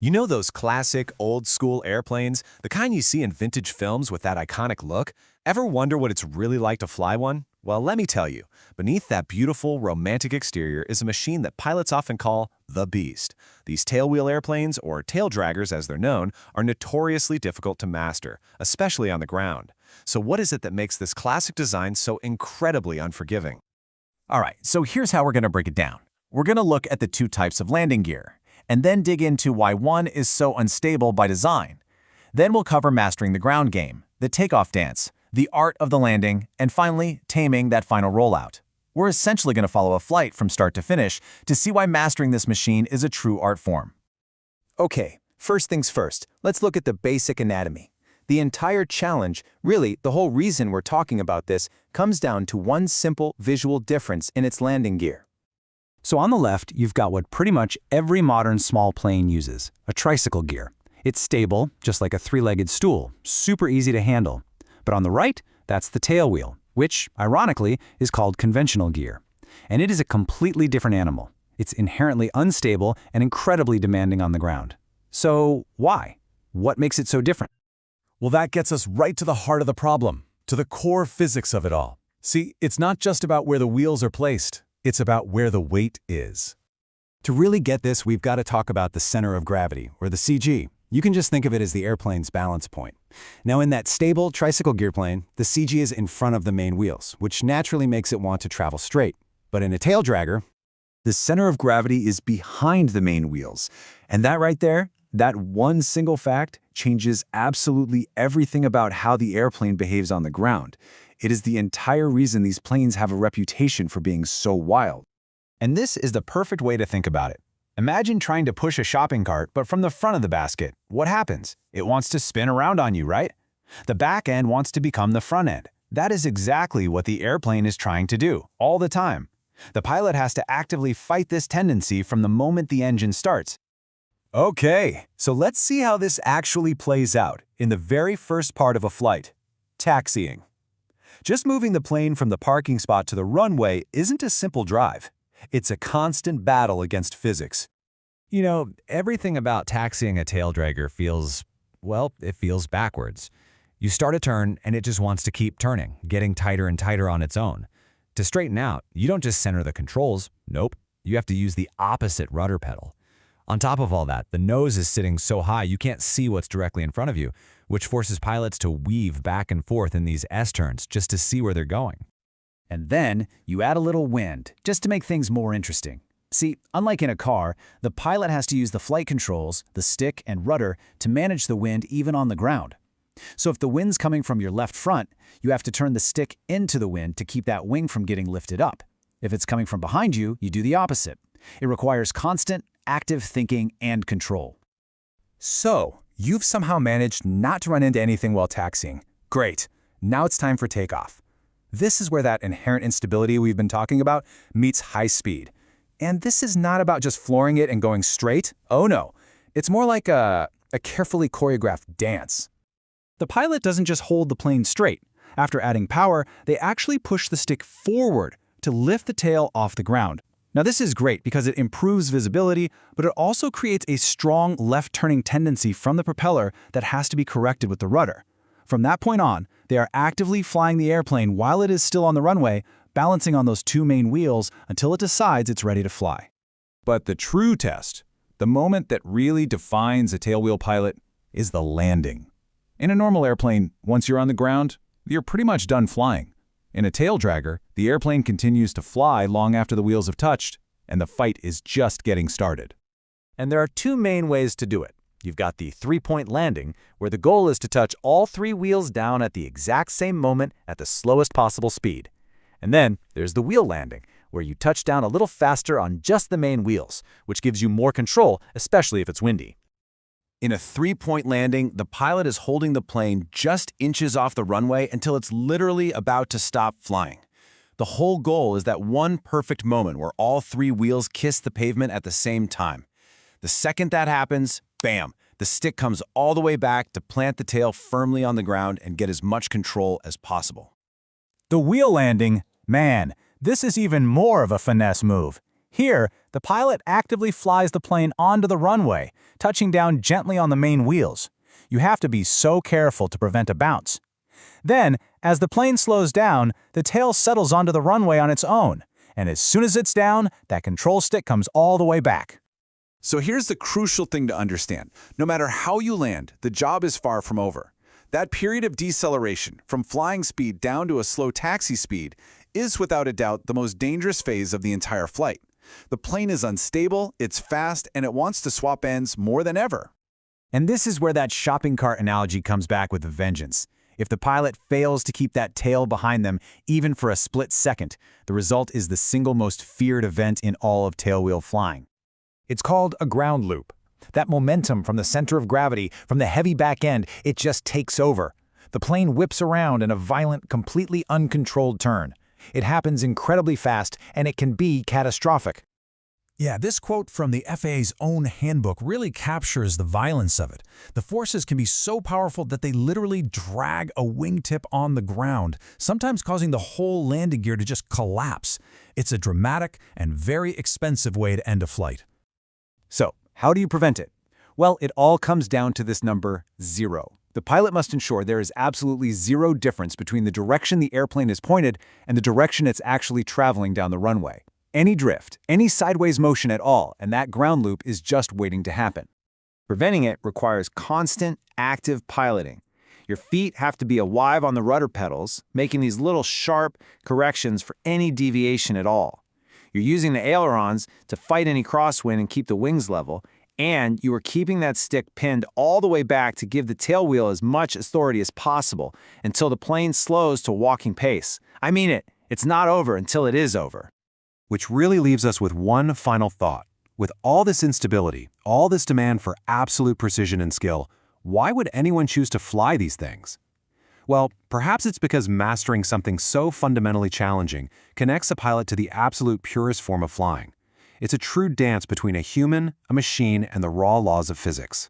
You know those classic, old-school airplanes, the kind you see in vintage films with that iconic look? Ever wonder what it's really like to fly one? Well, let me tell you, beneath that beautiful, romantic exterior is a machine that pilots often call the Beast. These tailwheel airplanes, or tail draggers as they're known, are notoriously difficult to master, especially on the ground. So what is it that makes this classic design so incredibly unforgiving? All right, so here's how we're going to break it down. We're going to look at the two types of landing gear, and then dig into why one is so unstable by design. Then we'll cover mastering the ground game, the takeoff dance, the art of the landing, and finally, taming that final rollout. We're essentially going to follow a flight from start to finish to see why mastering this machine is a true art form. Okay, first things first, let's look at the basic anatomy. The entire challenge, really the whole reason we're talking about this, comes down to one simple visual difference in its landing gear. So on the left, you've got what pretty much every modern small plane uses, a tricycle gear. It's stable, just like a three-legged stool, super easy to handle. But on the right, that's the tail wheel, which, ironically, is called conventional gear. And it is a completely different animal. It's inherently unstable and incredibly demanding on the ground. So why? What makes it so different? Well, that gets us right to the heart of the problem, to the core physics of it all. See, it's not just about where the wheels are placed. It's about where the weight is. To really get this, we've got to talk about the center of gravity, or the CG. You can just think of it as the airplane's balance point. Now, in that stable tricycle gear plane, the CG is in front of the main wheels, which naturally makes it want to travel straight. But in a tail dragger, the center of gravity is behind the main wheels. And that right there, that one single fact, changes absolutely everything about how the airplane behaves on the ground. It is the entire reason these planes have a reputation for being so wild. And this is the perfect way to think about it. Imagine trying to push a shopping cart, but from the front of the basket. What happens? It wants to spin around on you, right? The back end wants to become the front end. That is exactly what the airplane is trying to do, all the time. The pilot has to actively fight this tendency from the moment the engine starts. Okay, so let's see how this actually plays out in the very first part of a flight, taxiing. Just moving the plane from the parking spot to the runway isn't a simple drive. It's a constant battle against physics. You know, everything about taxiing a tail dragger feels, well, it feels backwards. You start a turn and it just wants to keep turning, getting tighter and tighter on its own. To straighten out, you don't just center the controls. Nope, you have to use the opposite rudder pedal. On top of all that, the nose is sitting so high you can't see what's directly in front of you, which forces pilots to weave back and forth in these S-turns just to see where they're going. And then you add a little wind, just to make things more interesting. See, unlike in a car, the pilot has to use the flight controls, the stick and rudder, to manage the wind even on the ground. So if the wind's coming from your left front, you have to turn the stick into the wind to keep that wing from getting lifted up. If it's coming from behind you, you do the opposite. It requires constant, active thinking and control. So, you've somehow managed not to run into anything while taxiing. Great. Now it's time for takeoff. This is where that inherent instability we've been talking about meets high speed. And this is not about just flooring it and going straight. Oh no. It's more like a carefully choreographed dance. The pilot doesn't just hold the plane straight. After adding power, they actually push the stick forward to lift the tail off the ground. Now this is great because it improves visibility, but it also creates a strong left-turning tendency from the propeller that has to be corrected with the rudder. From that point on, they are actively flying the airplane while it is still on the runway, balancing on those two main wheels until it decides it's ready to fly. But the true test, the moment that really defines a tailwheel pilot, is the landing. In a normal airplane, once you're on the ground, you're pretty much done flying. In a tail dragger, the airplane continues to fly long after the wheels have touched, and the fight is just getting started. And there are two main ways to do it. You've got the three-point landing, where the goal is to touch all three wheels down at the exact same moment at the slowest possible speed. And then there's the wheel landing, where you touch down a little faster on just the main wheels, which gives you more control, especially if it's windy. In a three-point landing, the pilot is holding the plane just inches off the runway until it's literally about to stop flying. The whole goal is that one perfect moment where all three wheels kiss the pavement at the same time. The second that happens, bam, the stick comes all the way back to plant the tail firmly on the ground and get as much control as possible. The wheel landing, man, this is even more of a finesse move. Here, the pilot actively flies the plane onto the runway, touching down gently on the main wheels. You have to be so careful to prevent a bounce. Then, as the plane slows down, the tail settles onto the runway on its own, and as soon as it's down, that control stick comes all the way back. So here's the crucial thing to understand. No matter how you land, the job is far from over. That period of deceleration, from flying speed down to a slow taxi speed, is without a doubt the most dangerous phase of the entire flight. The plane is unstable, it's fast, and it wants to swap ends more than ever. And this is where that shopping cart analogy comes back with a vengeance. If the pilot fails to keep that tail behind them, even for a split second, the result is the single most feared event in all of tailwheel flying. It's called a ground loop. That momentum from the center of gravity, from the heavy back end, it just takes over. The plane whips around in a violent, completely uncontrolled turn. It happens incredibly fast, and it can be catastrophic. Yeah, this quote from the FAA's own handbook really captures the violence of it. The forces can be so powerful that they literally drag a wingtip on the ground, sometimes causing the whole landing gear to just collapse. It's a dramatic and very expensive way to end a flight. So, how do you prevent it? Well, it all comes down to this number 0. The pilot must ensure there is absolutely zero difference between the direction the airplane is pointed and the direction it's actually traveling down the runway. Any drift, any sideways motion at all, and that ground loop is just waiting to happen. Preventing it requires constant, active piloting. Your feet have to be alive on the rudder pedals, making these little sharp corrections for any deviation at all. You're using the ailerons to fight any crosswind and keep the wings level, and you are keeping that stick pinned all the way back to give the tailwheel as much authority as possible until the plane slows to a walking pace. I mean it, it's not over until it is over. Which really leaves us with one final thought. With all this instability, all this demand for absolute precision and skill, why would anyone choose to fly these things? Well, perhaps it's because mastering something so fundamentally challenging connects a pilot to the absolute purest form of flying. It's a true dance between a human, a machine, and the raw laws of physics.